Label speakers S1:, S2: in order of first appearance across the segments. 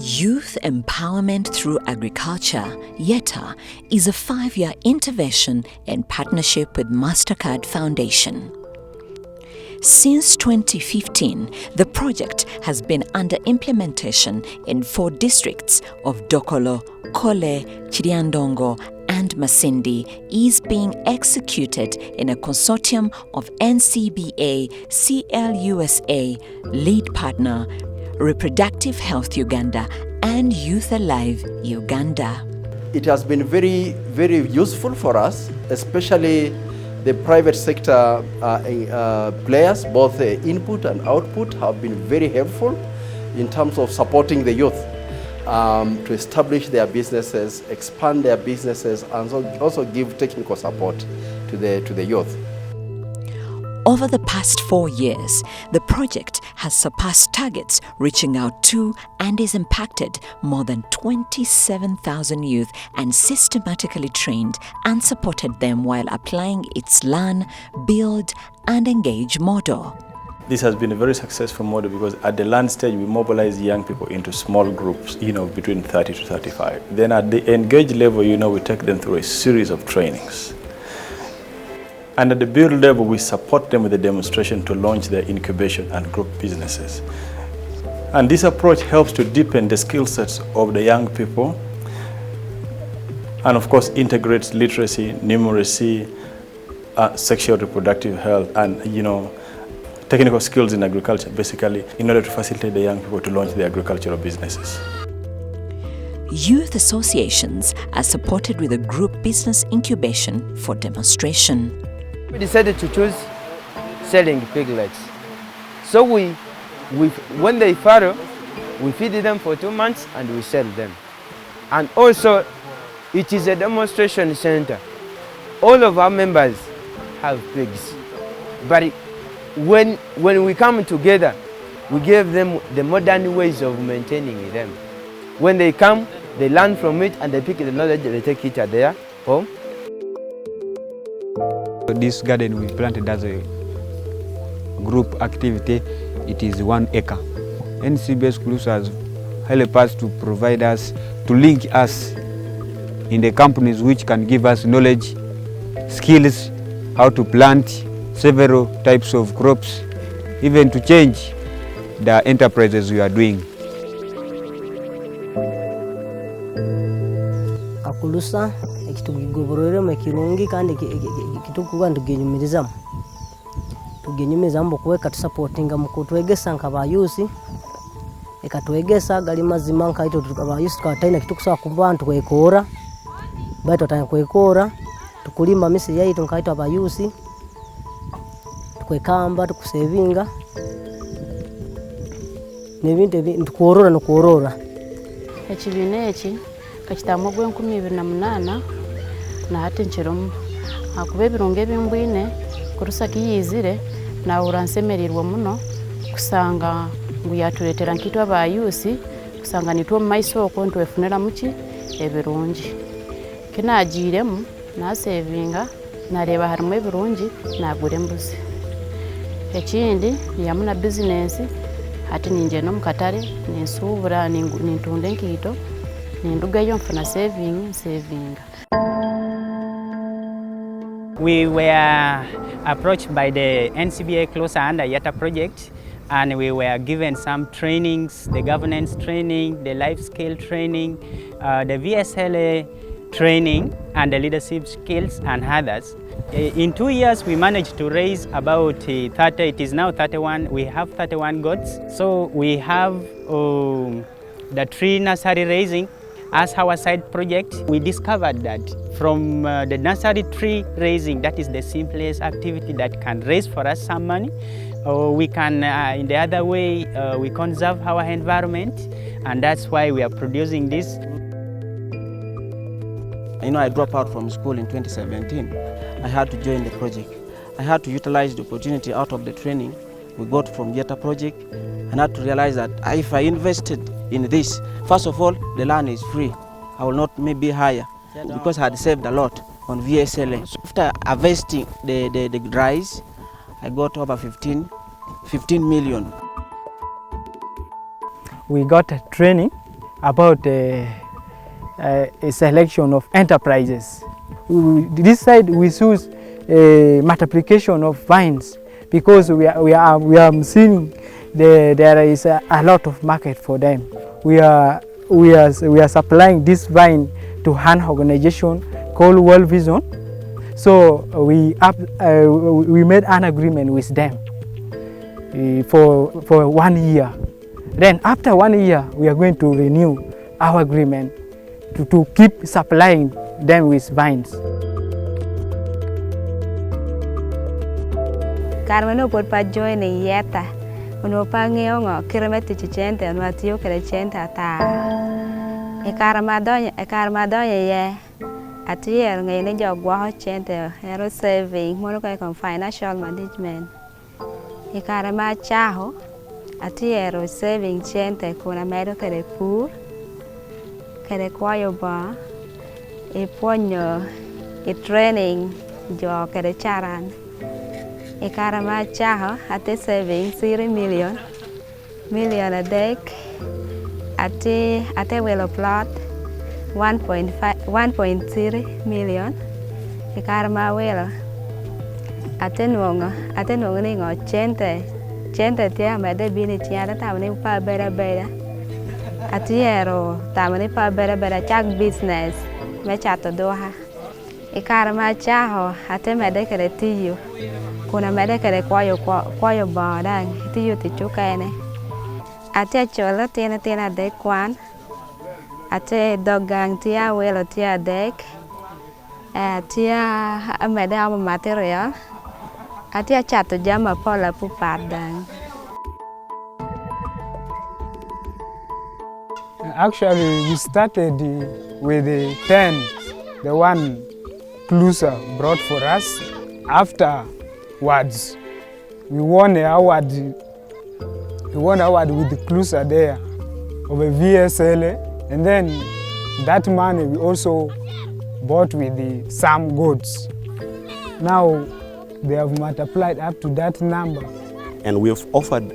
S1: Youth Empowerment Through Agriculture, YETA, is a 5-year intervention in partnership with MasterCard Foundation. Since 2015, the project has been under implementation in 4 districts of Dokolo, Kole, Chiriandongo, and Masindi, is being executed in a consortium of NCBA, CLUSA, lead partner, Reproductive Health Uganda, and Youth Alive Uganda.
S2: It has been very, very useful for us, especially the private sector players, both input and output, have been very helpful in terms of supporting the youth to establish their businesses, expand their businesses, and also give technical support to the youth.
S1: Over the past 4 years, the project has surpassed targets, reaching out to and is impacted more than 27,000 youth and systematically trained and supported them while applying its learn, build and engage model.
S3: This has been a very successful model because at the learn stage we mobilize young people into small groups, between 30 to 35. Then at the engage level, we take them through a series of trainings. And at the build level, we support them with a demonstration to launch their incubation and group businesses. And this approach helps to deepen the skill sets of the young people and of course integrates literacy, numeracy, sexual reproductive health and technical skills in agriculture, basically in order to facilitate the young people to launch their agricultural businesses.
S1: Youth associations are supported with a group business incubation for demonstration.
S4: We decided to choose selling piglets. So when they farrow, we feed them for 2 months and we sell them. And also, it is a demonstration center. All of our members have pigs. But when we come together, we give them the modern ways of maintaining them. When they come, they learn from it and they pick the knowledge, they take it at their home.
S5: This garden we planted as a group activity. It is 1 acre. NCBA CLUSA has helped us to provide us, to link us in the companies which can give us knowledge, skills, how to plant several types of crops, even to change the enterprises we are doing.
S6: CLUSA ekitugoborere mekirungi kandi kitukuga ntugenyumirizamu bokuweka tusupportinga mukutwegesa nkabayusi ekatwegesa gali mazima nkaito tukabayusi tukataina kitukusa kubantu kwekora baito tanya kwekora tukulima misiri yaito nkaito abayusi tukwekamba tukusevinga nebintu tukorora nokorora
S7: ekibine eki kachitamu gwe 2008 na hati ncheromu akuba ebirungo ebimbwine kurusa kiyizire na uransemerirwa muno kusanga ngu yatuletera nkitwa abayusi kusanga nitwo mumaiso okwo ntwefunira muki ebirungi kinagiremu nasevinga nareba harimu ebirungi nagura embuzi ekindi yamuna business hati ninje no mukatare ninsubura nintunda enkito nindugayo mfuna saving.
S8: We were approached by the NCBA CLUSA under YETA project, and we were given some trainings, the governance training, the life skill training, the VSLA training, and the leadership skills and others. In 2 years, we managed to raise about 30, it is now 31, we have 31 goats. So we have the tree nursery raising as our side project. We discovered that from the nursery tree raising, that is the simplest activity that can raise for us some money. We can, in the other way, we conserve our environment, and that's why we are producing this.
S9: I dropped out from school in 2017. I had to join the project. I had to utilize the opportunity out of the training we got from YETA project, and I had to realize that if I invested in this, first of all, the land is free. I will not maybe hire because I had saved a lot on VSLA. So after harvesting the rice, I got over 15 million.
S8: We got a training
S10: about a selection of enterprises. This side we choose a multiplication of vines because we are seeing there is a lot of market for them. We are supplying this vine to an organization called World Vision. So we made an agreement with them for 1 year. Then after 1 year, we are going to renew our agreement to keep supplying them with vines.
S11: Carmelo pot pa join yeta. Uno pa ngeo ngo kiremeti chichente uno atiyo kere chente ata. E karmadonya ye. Atiyer ngai ne jogwa ho chente hero saving mono kai kon financial management. E karma chaho atiyer saving chente kuna medo kere pur. Kere kwayo ba. E ponyo e training jo kere charan. E karama chaho ate saving 3 million a day ate well plot 1.3 million e karama well ate nuongo ni ngo chente tia mede bini tia ta mane pa bera atiero ta mane pa bera chak business me chato doha e karama chaho ate mede kere tiyo kuna mede kere kwayo badang tiyo tichukene ate chola tiene de kwan ate dogang tia welo tia dek tia mede am material ate chato jama pola pupadang.
S10: Actually, we started with the 10, the one CLUSA brought for us. Afterwards, we won an award. We won an award with the CLUSA there of a VSLA, and then that money we also bought with some goods. Now they have multiplied up to that number.
S12: And we have offered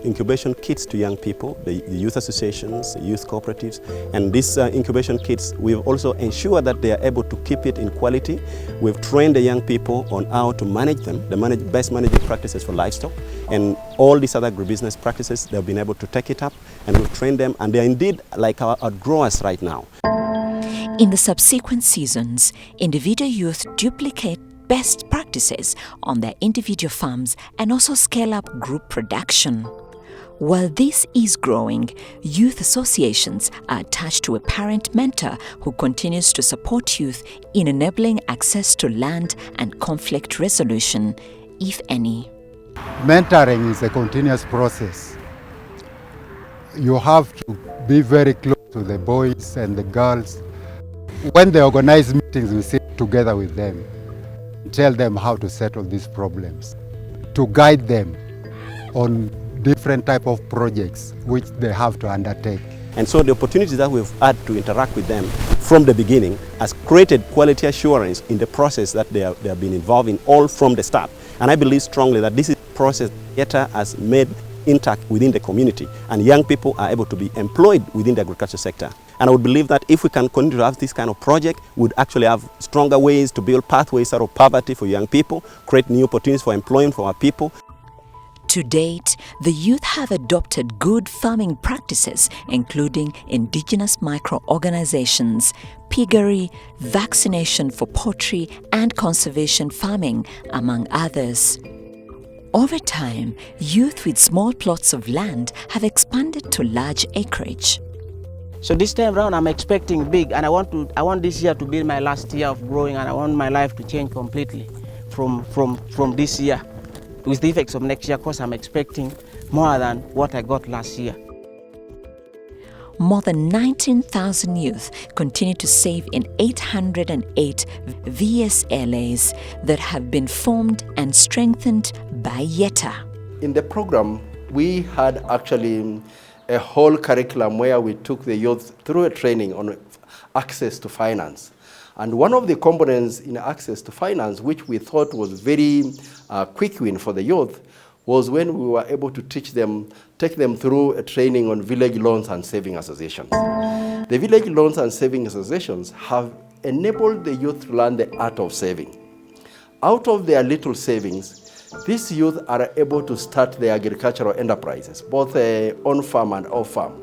S12: incubation kits to young people, the youth associations, the youth cooperatives, and these incubation kits, we've also ensured that they are able to keep it in quality. We've trained the young people on how to manage them, the best managing practices for livestock, and all these other agribusiness practices, they've been able to take it up, and we've trained them, and they are indeed like our outgrowers right now.
S1: In the subsequent seasons, individual youth duplicate best practices on their individual farms and also scale up group production. While this is growing, youth associations are attached to a parent mentor who continues to support youth in enabling access to land and conflict resolution, if any.
S13: Mentoring is a continuous process. You have to be very close to the boys and the girls. When they organize meetings, we sit together with them. Tell them how to settle these problems, to guide them on different type of projects which they have to undertake.
S12: And so the opportunities that we've had to interact with them from the beginning has created quality assurance in the process that they have been involved in all from the start. And I believe strongly that this is a process that has made intact within the community, and young people are able to be employed within the agriculture sector. And I would believe that if we can continue to have this kind of project, we would actually have stronger ways to build pathways out of poverty for young people, create new opportunities for employment for our people.
S1: To date, the youth have adopted good farming practices, including indigenous micro-organizations, piggery, vaccination for poultry, and conservation farming, among others. Over time, youth with small plots of land have expanded to large acreage.
S9: So this time around, I'm expecting big, and I want this year to be my last year of growing, and I want my life to change completely from this year with the effects of next year, because I'm expecting more than what I got last year.
S1: More than 19,000 youth continue to save in 808 VSLAs that have been formed and strengthened by YETA.
S2: In the program, we had actually a whole curriculum where we took the youth through a training on access to finance. And one of the components in access to finance, which we thought was very quick win for the youth, was when we were able to take them through a training on village loans and saving associations. The village loans and saving associations have enabled the youth to learn the art of saving. Out of their little savings, these youth are able to start their agricultural enterprises, both on-farm and off-farm.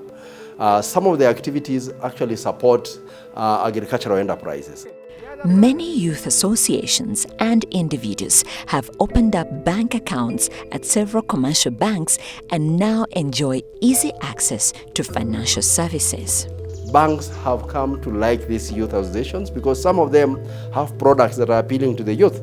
S2: Some of the activities actually support agricultural enterprises.
S1: Many youth associations and individuals have opened up bank accounts at several commercial banks and now enjoy easy access to financial services.
S2: Banks have come to like these youth associations because some of them have products that are appealing to the youth.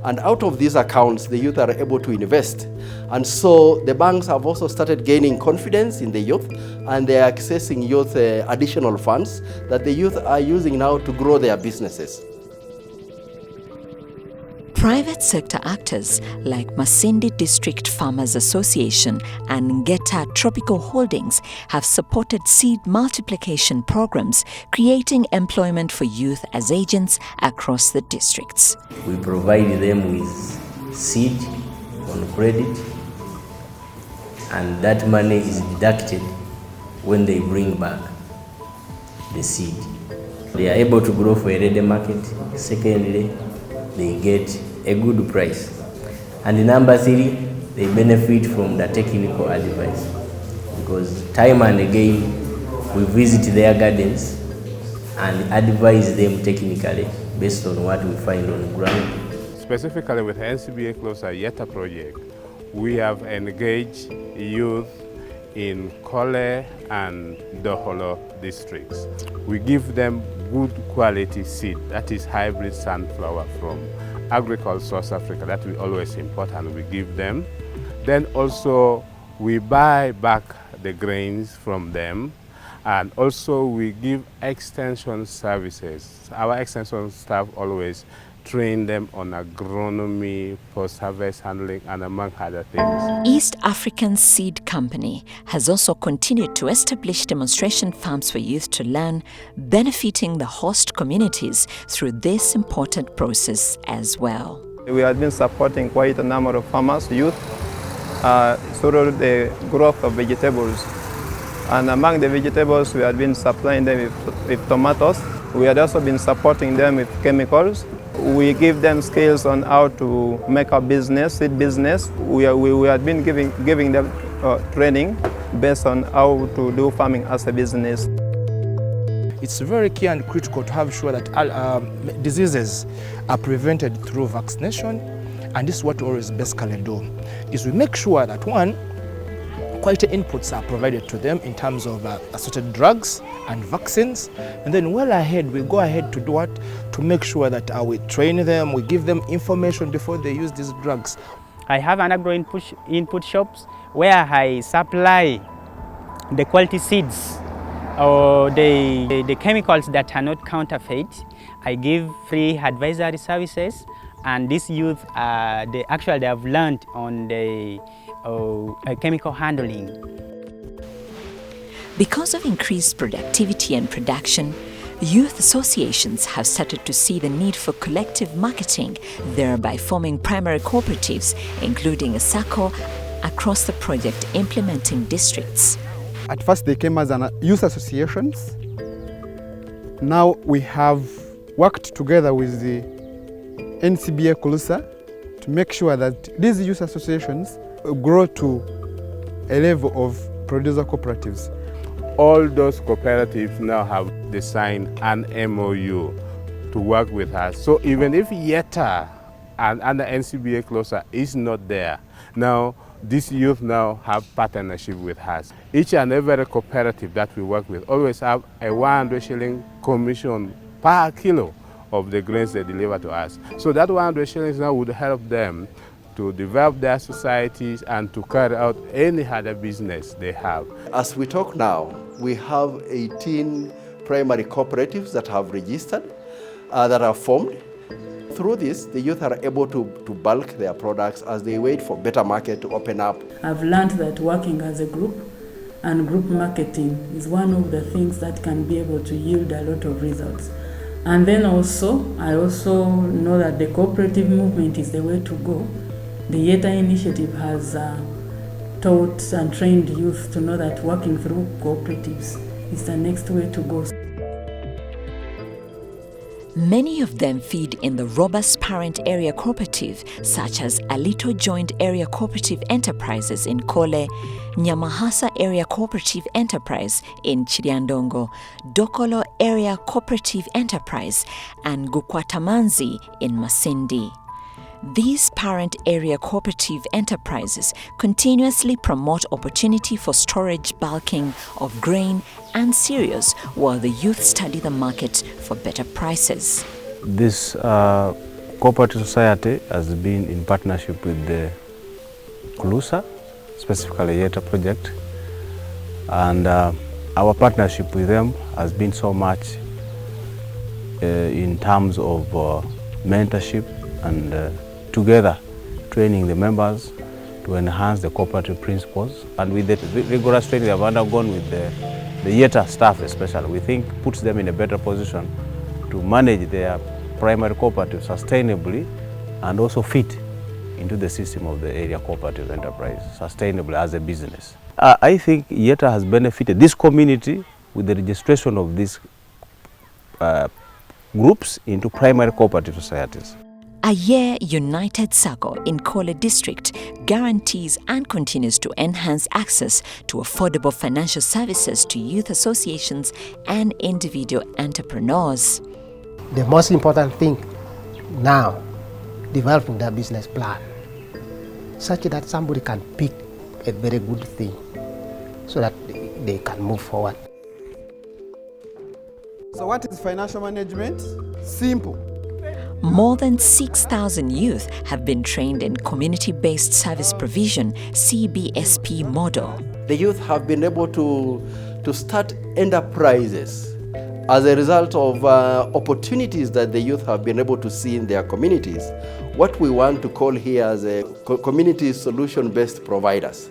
S2: And out of these accounts, the youth are able to invest. And so the banks have also started gaining confidence in the youth, and they are accessing youth additional funds that the youth are using now to grow their businesses.
S1: Private sector actors like Masindi District Farmers Association and Ngeta Tropical Holdings have supported seed multiplication programs, creating employment for youth as agents across the districts.
S14: We provide them with seed on credit, and that money is deducted when they bring back the seed. They are able to grow for a ready market. Secondly, they get a good price. And number three, they benefit from the technical advice, because time and again we visit their gardens and advise them technically based on what we find on the ground.
S15: Specifically with NCBA CLUSA Yeta project, we have engaged youth in Kora and Doholo districts. We give them good quality seed, that is hybrid sunflower from Agriculture South Africa, that we always import, and we give them. Then also we buy back the grains from them, and also we give extension services. Our extension staff always train them on agronomy, post-harvest handling, and among other things.
S1: East African Seed Company has also continued to establish demonstration farms for youth to learn, benefiting the host communities through this important process as well.
S16: We have been supporting quite a number of farmers, youth, through the growth of vegetables. And among the vegetables, we have been supplying them with tomatoes. We have also been supporting them with chemicals. We give them skills on how to make a business, seed business. We have been giving them training based on how to do farming as a business.
S17: It's very key and critical to have sure that diseases are prevented through vaccination, and this is what we always basically do, is we make sure that one, quality inputs are provided to them in terms of assorted drugs and vaccines, and then well ahead we go ahead to do what? To make sure that we train them, we give them information before they use these drugs.
S8: I have an agro input shops where I supply the quality seeds or the chemicals that are not counterfeit. I give free advisory services, and these youth they have learned on the chemical handling.
S1: Because of increased productivity and production, youth associations have started to see the need for collective marketing, thereby forming primary cooperatives, including a circle across the project implementing districts.
S18: At first they came as youth associations. Now we have worked together with the NCBA CLUSA to make sure that these youth associations grow to a level of producer cooperatives.
S15: All those cooperatives now have signed an MOU to work with us. So even if Yeta and under NCBA CLUSA is not there, now these youth now have partnership with us. Each and every cooperative that we work with always have a 100 shilling commission per kilo of the grains they deliver to us. So that 100 shillings now would help them to develop their societies and to carry out any other business they have.
S2: As we talk now, we have 18 primary cooperatives that have registered, that are formed. Through this, the youth are able to bulk their products as they wait for better market to open up.
S19: I've learned that working as a group and group marketing is one of the things that can be able to yield a lot of results. And then also, I also know that the cooperative movement is the way to go, The Yeta initiative has taught and trained youth to know that working through cooperatives is the next way to go.
S1: Many of them feed in the robust parent area cooperative, such as Alito Joint Area Cooperative Enterprises in Kole, Nyamahasa Area Cooperative Enterprise in Chiriandongo, Dokolo Area Cooperative Enterprise, and Gukwatamanzi in Masindi. These parent area cooperative enterprises continuously promote opportunity for storage bulking of grain and cereals while the youth study the market for better prices.
S5: This cooperative society has been in partnership with the CLUSA, specifically Yeta project, and our partnership with them has been so much in terms of mentorship and together training the members to enhance the cooperative principles, and with the rigorous training they have undergone with the Yeta staff especially, we think puts them in a better position to manage their primary cooperative sustainably and also fit into the system of the area cooperative enterprise sustainably as a business. I think Yeta has benefited this community with the registration of these groups into primary cooperative societies.
S1: Aye United Sacco in Kole District guarantees and continues to enhance access to affordable financial services to youth associations and individual entrepreneurs.
S20: The most important thing now, developing their business plan, such that somebody can pick a very good thing so that they can move forward.
S18: So what is financial management? Simple.
S1: More than 6,000 youth have been trained in community-based service provision CBSP model.
S2: The youth have been able to start enterprises as a result of opportunities that the youth have been able to see in their communities. What we want to call here as a community solution-based providers.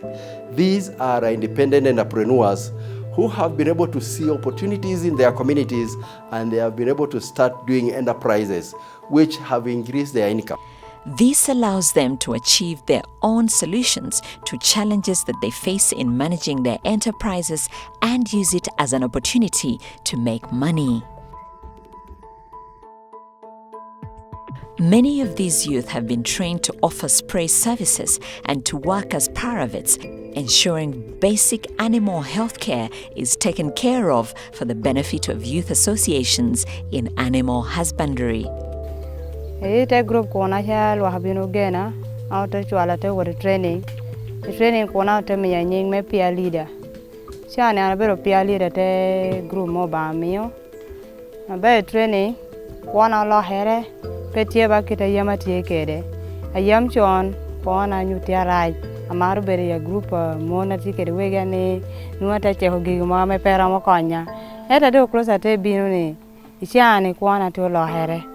S2: These are independent entrepreneurs who have been able to see opportunities in their communities, and they have been able to start doing enterprises which have increased their income.
S1: This allows them to achieve their own solutions to challenges that they face in managing their enterprises and use it as an opportunity to make money. Many of these youth have been trained to offer spray services and to work as paravets, ensuring basic animal health care is taken care of for the benefit of youth associations in animal husbandry.
S21: Ite group kona hia lo habino gena auto chwala te wor training. Training kona te me nying me peer leader. Chane ana bero peer leader te group mo ba mio. Na be training kona lo here petie ba kita yama tie kede. Ayam chon kona nyutia raj. Amaru bere ya group mo na tikede wega ne nuata che hogi mo me pera mo konya. Eta de CLUSA te binu ne. Chane kona to lo here.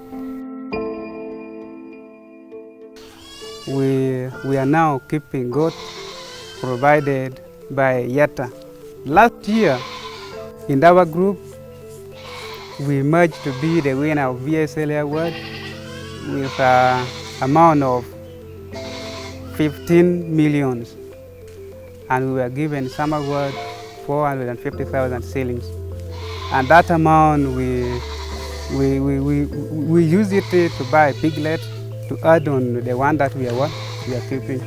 S22: We are now keeping goat provided by Yeta. Last year, in our group, we merged to be the winner of VSL award with an amount of 15 million, and we were given some award 450,000 shillings. And that amount we use it to buy piglet to add on the one that we are keeping.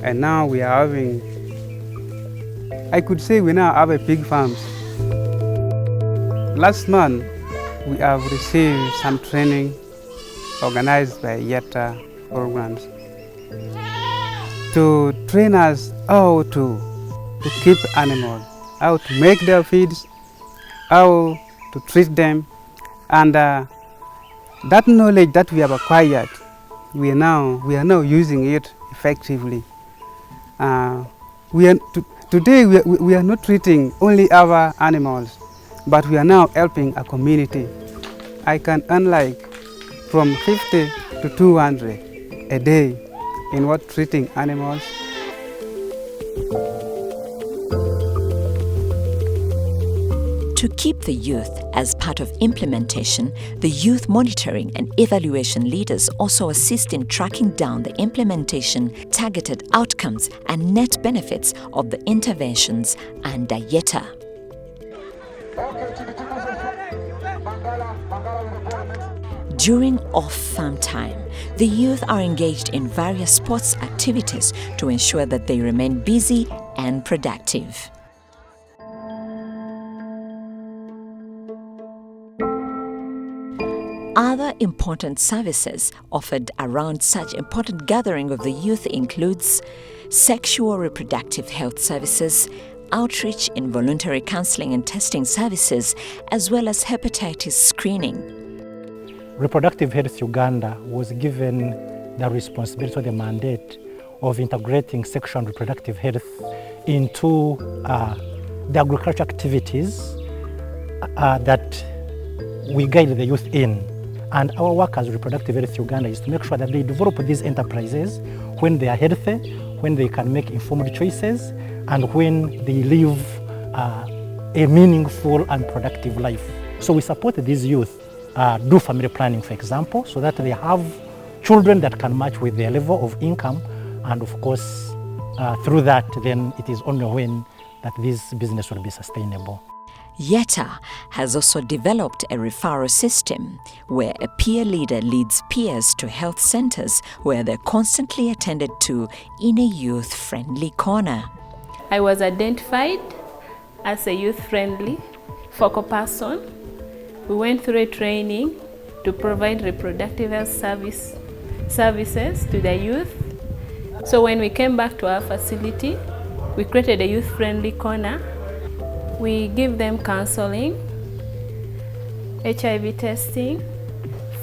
S22: And now we are having, I could say we now have a pig farms. Last month, we have received some training organized by Yeta programs to train us how to keep animals, how to make their feeds, how to treat them, and that knowledge that we have acquired, we are now using it effectively. Today we are not treating only our animals, but we are now helping a community. I can earn like from 50 to 200 a day in what treating animals.
S1: To keep the youth as part of implementation, the youth monitoring and evaluation leaders also assist in tracking down the implementation, targeted outcomes and net benefits of the interventions under YETA. During off-farm time, the youth are engaged in various sports activities to ensure that they remain busy and productive. Other important services offered around such important gathering of the youth includes sexual reproductive health services, outreach in voluntary counseling and testing services, as well as hepatitis screening.
S3: Reproductive Health Uganda was given the responsibility or the mandate of integrating sexual and reproductive health into the agricultural activities that we guide the youth in. And our work as Reproductive Health Uganda is to make sure that they develop these enterprises when they are healthy, when they can make informed choices, and when they live a meaningful and productive life. So we support these youth do family planning, for example, so that they have children that can match with their level of income. And of course, through that, then it is only when that this business will be sustainable.
S1: YETA has also developed a referral system where a peer leader leads peers to health centers where they're constantly attended to in a youth-friendly corner.
S4: I was identified as a youth-friendly focal person. We went through a training to provide reproductive health services to the youth. So when we came back to our facility, we created a youth-friendly corner. We give them counseling, HIV testing,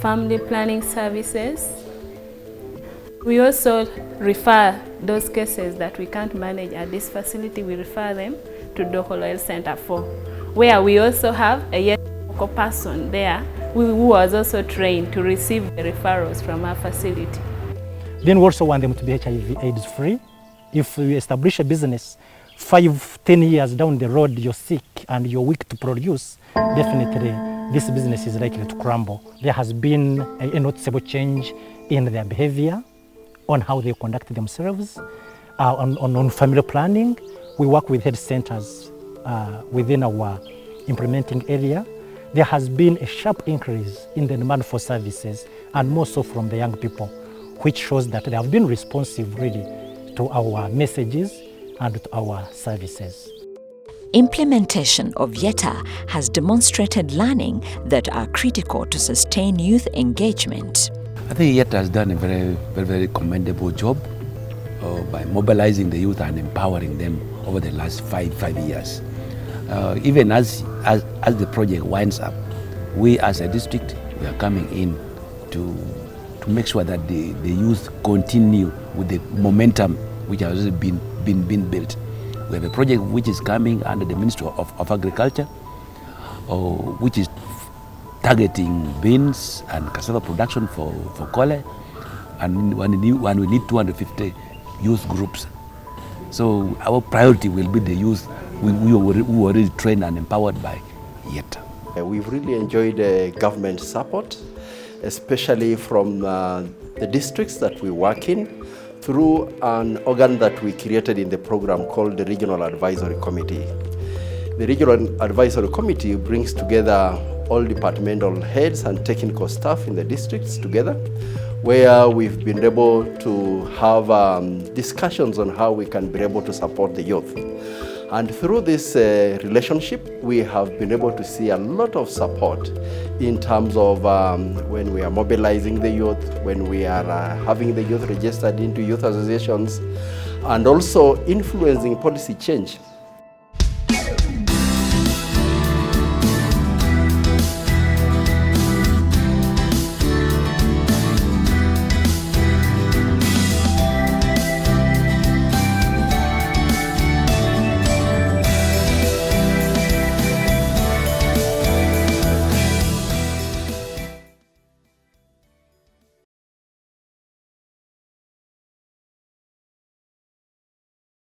S4: family planning services. We also refer those cases that we can't manage at this facility, we refer them to Doholo Health Center 4, where we also have a focal person there who was also trained to receive the referrals from our facility.
S3: Then we also want them to be HIV/AIDS free. If we establish a business 5-10 years down the road, you're sick and you're weak to produce, definitely this business is likely to crumble. There has been a noticeable change in their behavior, on how they conduct themselves, on family planning. We work with health centers within our implementing area. There has been a sharp increase in the demand for services, and more so from the young people, which shows that they have been responsive really to our messages and to our services.
S1: Implementation of YETA has demonstrated learning that are critical to sustain youth engagement.
S23: I think YETA has done a very commendable job by mobilizing the youth and empowering them over the last five years. Even as the project winds up, we as a district, we are coming in to make sure that the youth continue with the momentum which has been built. We have a project which is coming under the Ministry of Agriculture, which is targeting beans and cassava production for Kora, and when we need 250 youth groups. So our priority will be the youth who are already trained and empowered by YETA.
S2: We've really enjoyed government support, especially from the districts that we work in, through an organ that we created in the program called the Regional Advisory Committee. The Regional Advisory Committee brings together all departmental heads and technical staff in the districts together, where we've been able to have discussions on how we can be able to support the youth. And through this relationship, we have been able to see a lot of support in terms of when we are mobilizing the youth, when we are having the youth registered into youth associations, and also influencing policy change